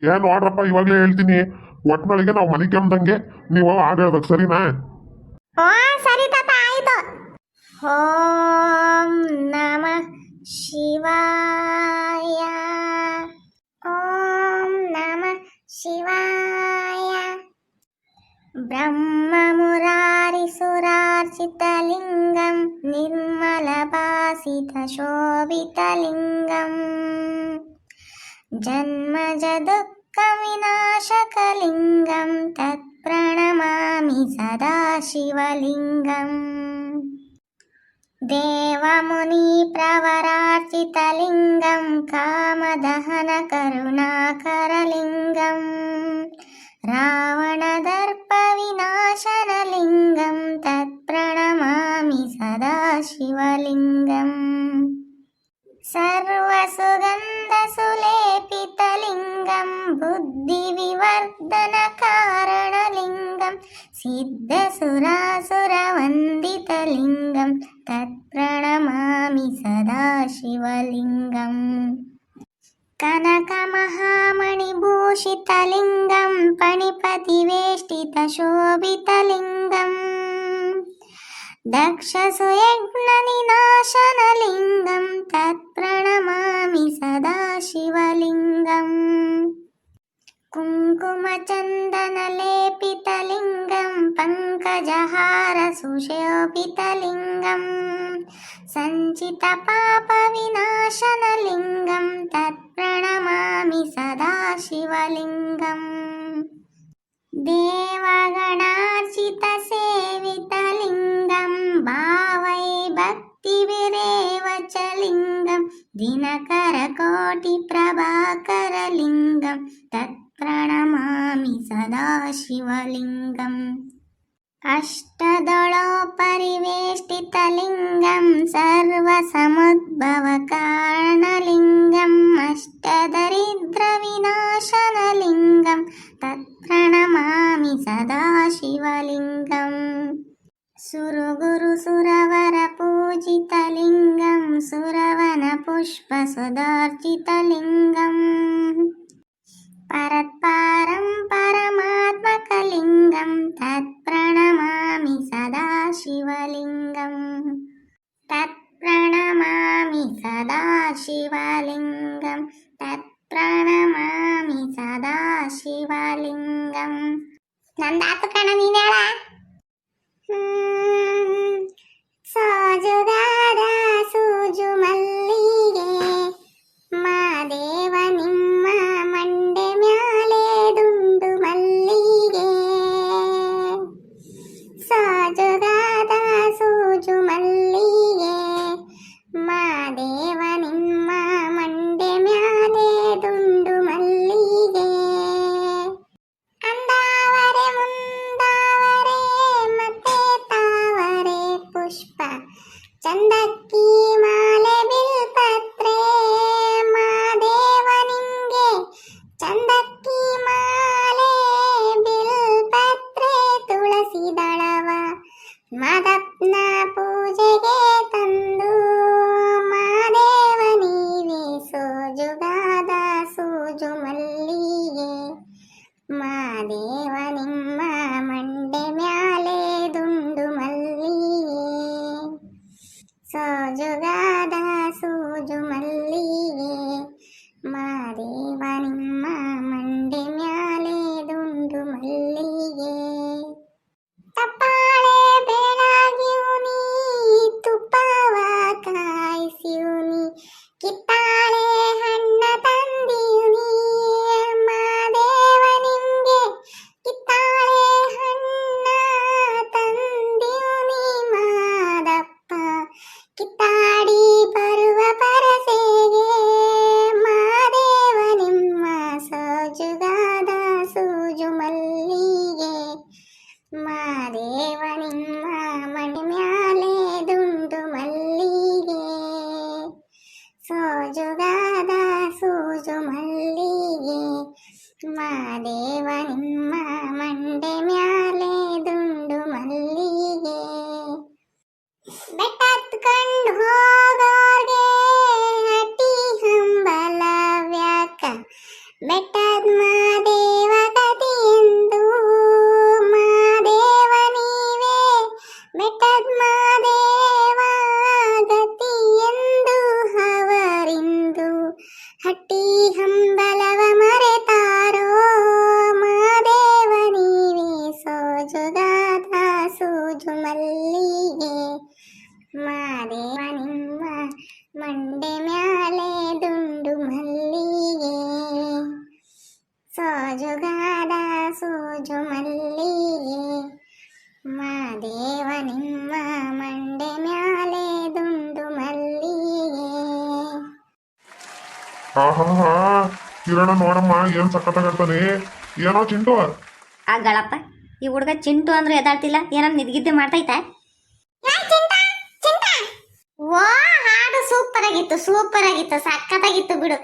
ಏನ್ ನೋಡ್ರಪ್ಪ, ಇವಾಗ್ಲೇ ಹೇಳ್ತೀನಿ. ಒಟ್ನೊಳಗೆ ನಾವು ಮನೆ ಕೆಮ್ದಂಗೆ ನೀವು ಆಡೋದಕ್ಕೆ ಸರಿನಾ? ಓ ಸರಿ ತಾತ ಆಯ್ತು. ಓಂ ನಮಃ ಶಿವಾಯ. ಓಂ ನಮಃ ಶಿವಾಯ. ಬ್ರಹ್ಮ ಮುರಾರಿ ಸುರಾರ್ಚಿತಲಿಂಗಂ ನಿರ್ಮಲ ಭಾಸಿತ ಶೋಭಿತಲಿಂಗಂ ಜನ್ಮಜ ದುಃಖ ವಿನಾಶಕಲಿಂಗಂ ತತ್ಪ್ರಣಮಾಮಿ ಸದಾ ಶಿವಲಿಂಗಂ. ದೇವಮುನಿ ಪ್ರವರಾರ್ಚಿತಲಿಂಗಂ ಕಾಮದಹನ ಕರುಣಾಕರಲಿಂಗಂ ರಾವಣದರ್ಪ ವಿನಾಶನಲಿಂಗಂ ತತ್ಪ್ರಣಮಾಮಿ ಸದಾ ಶಿವಲಿಂಗಂ. ಸರ್ವಸುಗಂಧ ಸುಲೇಪಿತಲಿಂಗಂ ಬುದ್ಧಿವಿವರ್ಧನ ಕಾರಣಲಿಂಗಂ ಸಿದ್ಧಸುರಾಸುರವಂದಿತಲಿಂಗಂ ತತ್ಪ್ರಣಮಾಮಿ ಸದಾ ಶಿವಲಿಂಗಂ. ಕನಕಮಹಾಮಣಿಭೂಷಿತಲಿಂಗಂ ಪಣಿಪತಿವೇಷ್ಟಿತಶೋಭಿತಲಿಂಗಂ ದಕ್ಷಸುಯಜ್ಞನಿನಾಶನಲಿಂಗಂ ತತ್ಪ್ರಣಮಾಮಿ ಸದಾ ಶಿವಲಿಂಗಂ. ಕುಂಕುಮಚಂದನಲೇಪಿತಲಿಂಗಂ ಪಂಕಜಹಾರ ಸುಶೋಭಿತಲಿಂಗಂ ಸಂಚಿತಪಾಪವಿನಾಶನಲಿಂಗಂ ತತ್ಪ್ರಣಮಾಮಿ ಸದಾ ಶಿವಲಿಂಗಂ. ದೇವಗಣಾರ್ಚಿತಸೇವಿತಲಿಂಗಂ ಭಾವೈ ಭಕ್ತಿಭಿರೇವ ಚ ಲಿಂಗಂ ದಿನಕರಕೋಟಿಪ್ರಭಾಕರಲಿಂಗಂ ತತ್ಪ್ರಣಮಾಮಿ ಸದಾ ಶಿವಲಿಂಗಂ. ಅಷ್ಟದಳೋಪರಿವೇಷ್ಟಿತಲಿಂಗಂ ಸರ್ವಸಮುದ್ಭವಕಾರಣಲಿಂಗಂ ಅಷ್ಟದರಿದ್ರವಿನಾಶನಲಿಂಗಂ ತತ್ಪ್ರಣಮಾಮಿ ಸದಾ ಶಿವಲಿಂಗಂ. ಸುರಗುರು ಸುರವರ ಪೂಜಿತಲಿಂಗಂ ಸುರವನ ಪುಷ್ಪ ಸುಧಾರ್ಚಿತಲಿಂಗಂ ಪರತ್ಪಾರಂ ಪರಮಾತ್ಮಕಲಿಂಗಂ ತತ್ಪ್ರಣಮಾಮಿ ಸದಾ ಶಿವಲಿಂಗಂ. ತತ್ಪ್ರಣಮಾಮಿ ಸದಾ ಶಿವಲಿಂಗಂ ತತ್ಪ್ರಣಮಾಮಿ ಸದಾ ಶಿವಲಿಂಗಂ. ನಂದಾತು ಕಣ ನೀನ್ ಹೇಳ. ಸೋಜುಗಾದ ಸೂಜು ಮಲ್ಲಿಗೆ ಮಾದೇವ ನಿಮ್ಮ ಮಂಡೆ ಮ್ಯಾಲೆ ದುಂಡು ಮಲ್ಲಿಗೆ. ಸೋಜುಗಾದ ಸೂಜು ಮಲ್ಲಿಗೆ ಮಾದೇವ ನಿಮ್ಮ ಮಂಡೆ ಮ್ಯಾಲೆ ದುಂಡು ಮಲ್ಲಿಗೆ. ಅಂದಾವರೆ ಮುಂದಾವರೆ ಮತ್ತೆ ತಾವರೆ ಪುಷ್ಪ ಚಂದಕ್ಕಿ ಮಾಲೆ ಬಿಲ್ಪತ್ರೆ ಮಾದೇವ ನಿಂಗೆ ಚಂದಕ್ಕಿ ಮಾಲೆ ಬಿಲ್ಪತ್ರೆ ತುಳಸಿ ದಳವ ಮಾದಪ್ಪನ ಪೂಜೆಗೆ ತಂದು ಮಾದೇವ ನೀವೇ ಸೋಜುಗಾದ ಸೂಜು ಮಲ್ಲಿಗೆ ಮಾದೇವ ನಿಮ್ಮ ಮಂಡೆ ಮ್ಯಾಲೆ ದುಂಡು ಮಲ್ಲಿಗೆ. ಸೋಜುಗಾದ ಸೂಜು ಮಲ್ಲಿಗೆ ಮಾದೇವ ನಿಮ್ಮ ಮಂಡೆ ಮ್ಯಾಲೆ ದುಂಡು ಮಲ್ಲಿಗೆ. ತಪ್ಪಾಳೆ ಬೆಳಗಿಯುನಿ ತುಪ್ಪವ ಕಾಯಿಸಿಯುನಿ ಕಿತ್ತಾಳೆ ಹಣ್ಣ ತಂದಿಯುನಿ ಮಾದೇವ ನಿಂಗೆ ಕಿತ್ತಾಳೆ ಹಣ್ಣ ತಂದಿಯುನಿ ಮಾದಪ್ಪ ಕಿತ್ತಾಡಿ ಬರುವ ಪರಸೆಗೆ ಮಾದೇವ ನಿಮ್ಮ ಸೋಜುಗಾದ ಸೂಜು ಮಲ್ಲಿಗೆ ಮಾದೇವ ನಿಮ್ಮ ಮಣಿ ಮ್ಯಾಲೆ ದುಂಡು ಮಲ್ಲಿಗೆ. ಸೋಜುಗಾದ ಸೂಜು ಮಲ್ಲಿಗೆ ಮಾದೇವ ನಿಮ್ಮ ಮಂಡೆ ಮ್ಯಾಲೆ ದುಂಡು ಮಲ್ಲಿಗೆ. ಬೆಟ್ಟ ಹತ್ಕೊಂಡು ಹೋಗೋರ್ಗೆ ಹಟ್ಟಿ ಹಂಬಲವ್ಯಾಕ ಬೆಟ್ಟ ಬೆಟ್ಟದ ಮಾದೇವ ಗತಿಯೆಂದು ಮಾದೇವ ನೀವೇ ಬೆಟ್ಟದ ಮಾದೇವ ಗತಿಯೆಂದು ಅವರಿಂದು ಹಟ್ಟಿ ಹಂಬಲವ ಮರೆತಾರೋ ಮಾದೇವ ನೀವೇ ಸೋಜುಗಾದ ಸೂಜು ಮಲ್ಲಿಗೆ ಮಾದೇವ ನಿಮ್ಮ ಮಂಡೆ ಮ್ಯಾಲೆ ದುಂಡು ಮಲ್ಲಿಗೆ ಸೋಜುಗಾದ ಸೂಜು ಮಲ್ಲಿಗೆ ಮಾದೇವ ನಿಮ್ಮ ಮಂಡೆ ಮ್ಯಾಲೆ ದುಂಡು ಮಲ್ಲಿಗೆ. ಆಹಾ ಕಿರಣ ನೋಡಮ್ಮ ಏನ್ ಸಖತ್ತಾಗಿರ್ತಾನೆ. ಏನೋ ಚಿಂಟು ಆ ಗಳಪ್ಪ ಈ ಹುಡುಗ ಚಿಂಟು ಅಂದ್ರೆ ಎದಾಳ್ತಿಲ್ಲ, ಏನಾರು ನಿದ್ಗಿದ್ದೆ ಮಾಡ್ತೈತಾ? ವಾ ಹಾಡು ಸೂಪರ್ ಆಗಿತ್ತು ಸಖತ್ತಾಗಿತ್ತು ಬಿಡು.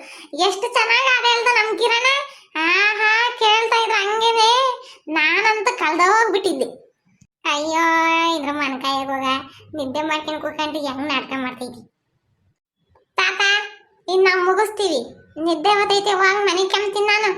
ಎಷ್ಟು ಚೆನ್ನಾಗಿ ಹಾಡು ಹೇಳ್ದ ನಮ್ ಕಿರಣ. ಆಹಾ ಕೇಳ್ತಾ ಇದ್ರ ಹಂಗೇನೆ ನಾನಂತ ಕಳ್ದೋಗ್ಬಿಟ್ಟಿದ್ದೆ. ಅಯ್ಯೋ ಇದ್ರ ಮನ್ಕಾಯಾಗ ಹೋಗ ನಿದ್ದೆ ಮಾಡ್ಕೊಂಡು ಕೂತ್ಕೊಂಡು ಹೆಂಗ್ ನಾಟಕ ಮಾಡ್ತೈತಿ. ತಾತ ಇನ್ ನಾವು ಮುಗಿಸ್ತೀವಿ, ನಿದ್ದೆ ಬರ್ತೈತಿ, ಹೋಗ್ ಮನೆ ಕೆಮ್ತೀನಿ ನಾನು.